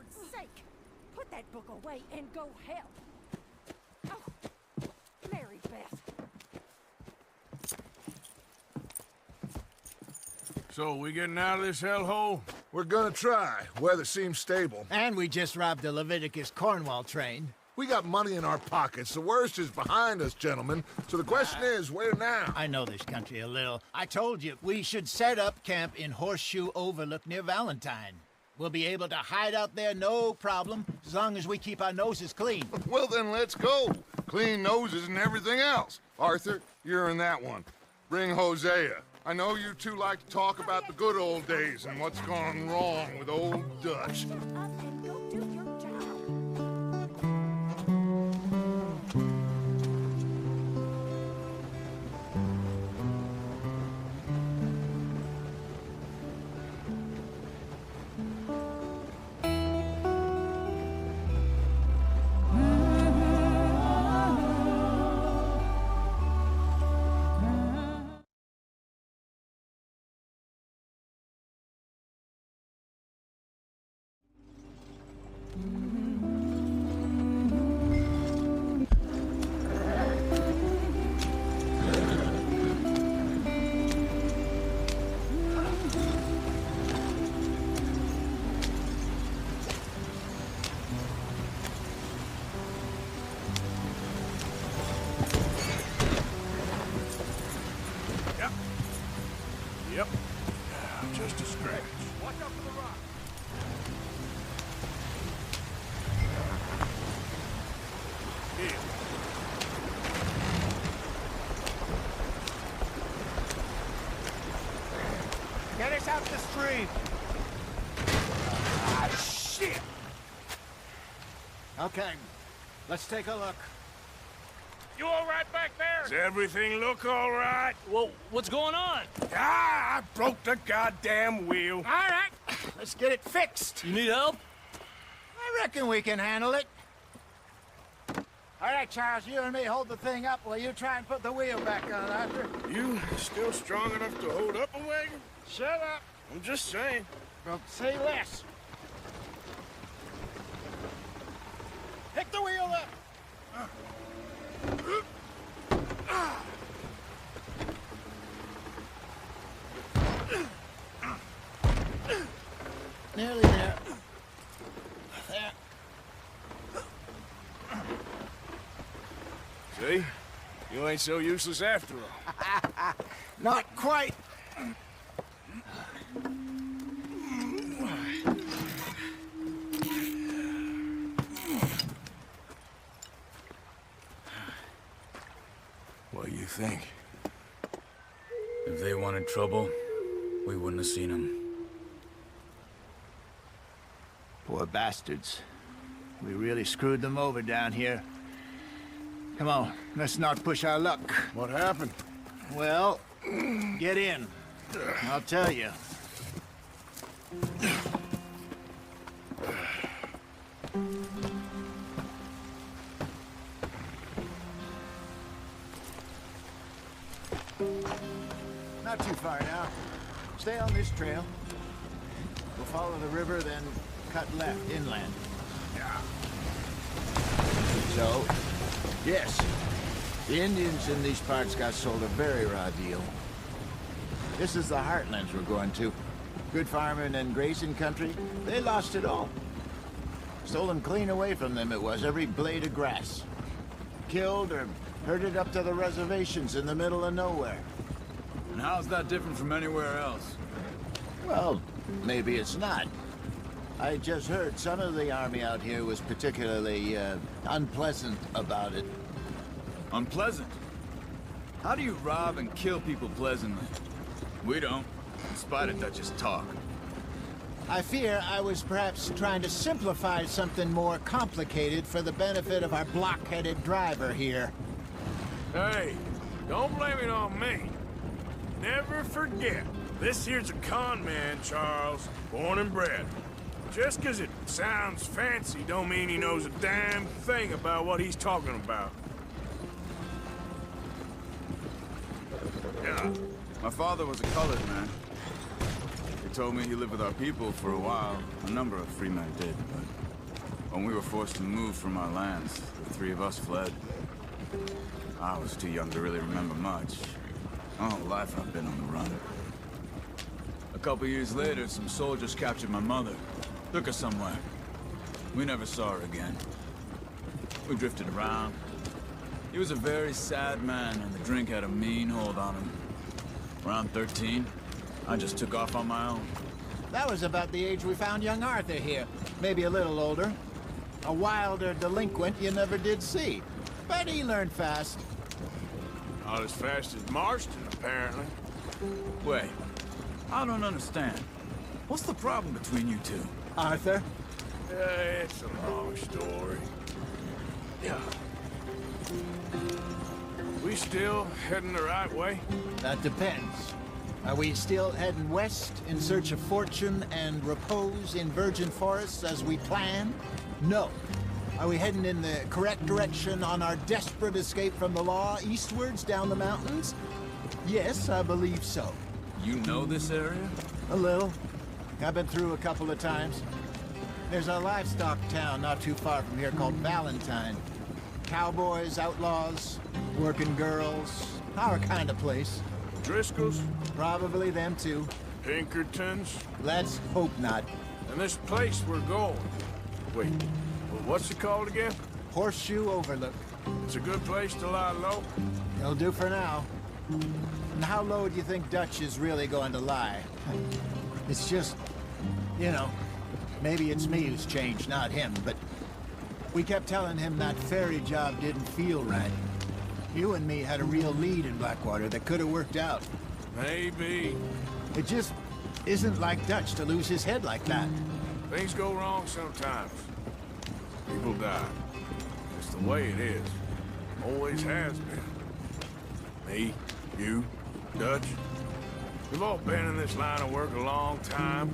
Lord's sake! Put that book away and go help. Oh, Mary Beth. So, we getting out of this hellhole? We're gonna try. Weather seems stable. And we just robbed the Leviticus Cornwall train. We got money in our pockets. The worst is behind us, gentlemen. So the question is, where now? I know this country a little. I told you, we should set up camp in Horseshoe Overlook near Valentine. We'll be able to hide out there, no problem, as long as we keep our noses clean. Well, then let's go. Clean noses and everything else. Arthur, you're in that one. Bring Hosea. I know you two like to talk about the good old days and what's gone wrong with old Dutch. Shut up and go do your job. Yep. Just a scratch. Watch out for the rock. Here. Get us out the stream. Ah, shit! Okay, let's take a look. You all right back there? Does everything look all right? Well, what's going on? Ah, I broke the goddamn wheel. All right, let's get it fixed. You need help? I reckon we can handle it. All right, Charles, you and me hold the thing up while you try and put the wheel back on, Arthur. You still strong enough to hold up a wagon? Shut up. I'm just saying. Don't say less. Pick the wheel up. Nearly there. There. See? You ain't so useless after all. Not quite. What do you think? If they wanted trouble, we wouldn't have seen them. Poor bastards. We really screwed them over down here. Come on, let's not push our luck. What happened? Well, get in. I'll tell you. Not too far now. Stay on this trail. We'll follow the river, then cut left inland. So, yes, the Indians in these parts got sold a very raw deal. This is the heartlands we're going to. Good farming and grazing country, they lost it all. Stolen clean away from them it was, every blade of grass. Killed or herded up to the reservations in the middle of nowhere. And how's that different from anywhere else? Well, maybe it's not. I just heard some of the army out here was particularly, unpleasant about it. Unpleasant? How do you rob and kill people pleasantly? We don't, in spite of Dutch's talk. I fear I was perhaps trying to simplify something more complicated for the benefit of our block-headed driver here. Hey, don't blame it on me. Never forget, this here's a con man, Charles, born and bred. Just 'cause it sounds fancy don't mean he knows a damn thing about what he's talking about. Yeah, my father was a colored man. The told me he lived with our people for a while. A number of free men did, but when we were forced to move from our lands, the three of us fled. I was too young to really remember much. My whole life I've been on the run. A couple years later, some soldiers captured my mother. Took her somewhere. We never saw her again. We drifted around. He was a very sad man, and the drink had a mean hold on him. Around 13, I just took off on my own. That was about the age we found young Arthur here. Maybe a little older. A wilder delinquent you never did see. But he learned fast. Not as fast as Marston, apparently. Wait, I don't understand. What's the problem between you two? Arthur? It's a long story. Yeah. We still heading the right way? That depends. Are we still heading west in search of fortune and repose in virgin forests as we planned? No. Are we heading in the correct direction on our desperate escape from the law eastwards down the mountains? Yes, I believe so. You know this area? A little. I've been through a couple of times. There's a livestock town not too far from here called Valentine. Cowboys, outlaws, working girls, our kind of place. Driscoll's? Probably them too. Pinkertons? Let's hope not. And this place we're going. Wait, well, what's it called again? Horseshoe Overlook. It's a good place to lie low? It'll do for now. And how low do you think Dutch is really going to lie? It's just, you know, maybe it's me who's changed, not him, but we kept telling him that ferry job didn't feel right. You and me had a real lead in Blackwater that could have worked out. Maybe. It just isn't like Dutch to lose his head like that. Things go wrong sometimes. People die. It's the way it is. Always has been. Me, you, Dutch. We've all been in this line of work a long time.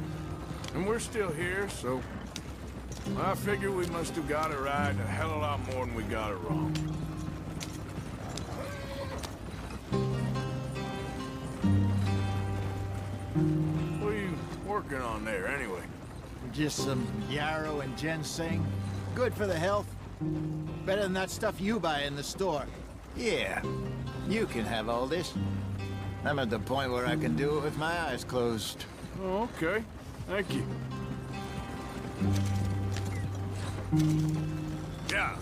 And we're still here, so I figure we must have got it right a hell of a lot more than we got it wrong. What are you working on there, anyway? Just some yarrow and ginseng. Good for the health. Better than that stuff you buy in the store. Yeah, you can have all this. I'm at the point where I can do it with my eyes closed. Oh, okay. Thank you. Yeah.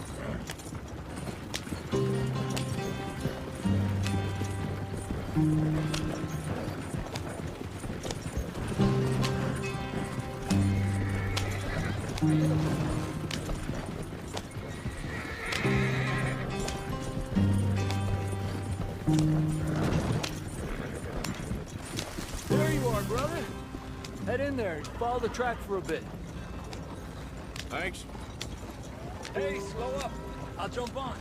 There you are, brother. Head in there and follow the track for a bit. Thanks. Hey, slow up. I'll jump on.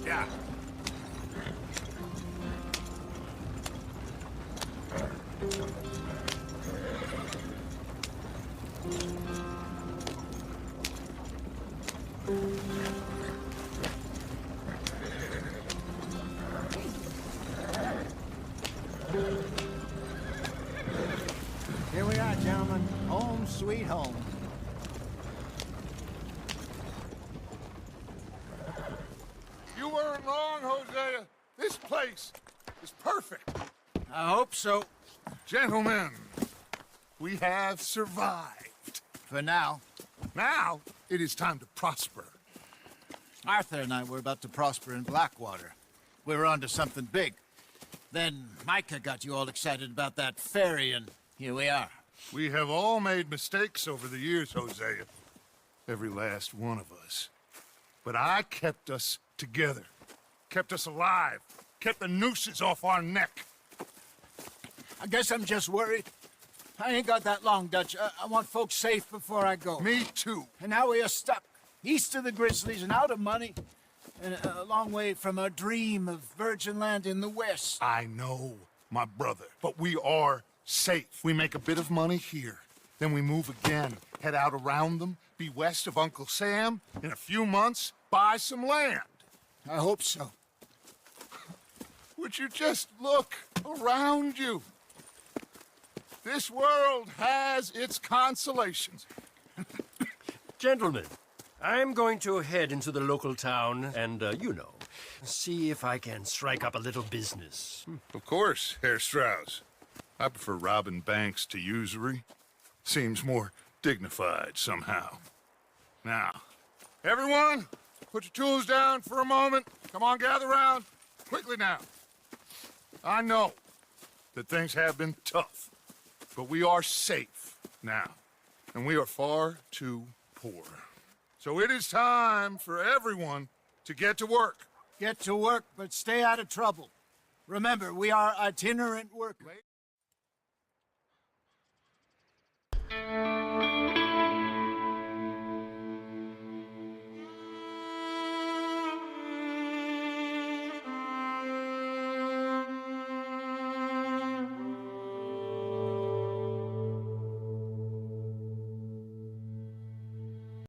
Yeah. Here we are, gentlemen. Home sweet home. You weren't wrong, Hosea. This place is perfect. I hope so. Gentlemen, we have survived. For now. Now, it is time to prosper. Arthur and I were about to prosper in Blackwater. We were onto something big. Then Micah got you all excited about that ferry, and here we are. We have all made mistakes over the years, Hosea. Every last one of us. But I kept us together. Kept us alive. Kept the nooses off our neck. I guess I'm just worried. I ain't got that long, Dutch. I want folks safe before I go. Me too. And now we are stuck, east of the Grizzlies and out of money, and a long way from our dream of virgin land in the west. I know, my brother, but we are safe. We make a bit of money here, then we move again, head out around them, be west of Uncle Sam, in a few months, buy some land. I hope so. would you just look around you? This world has its consolations. Gentlemen, I'm going to head into the local town and, you know, see if I can strike up a little business. Of course, Herr Strauss. I prefer robbing banks to usury. Seems more dignified somehow. Now, everyone, put your tools down for a moment. Come on, gather round. Quickly now. I know that things have been tough, but we are safe now, and we are far too poor. So it is time for everyone to get to work. Get to work, but stay out of trouble. Remember, we are itinerant workers.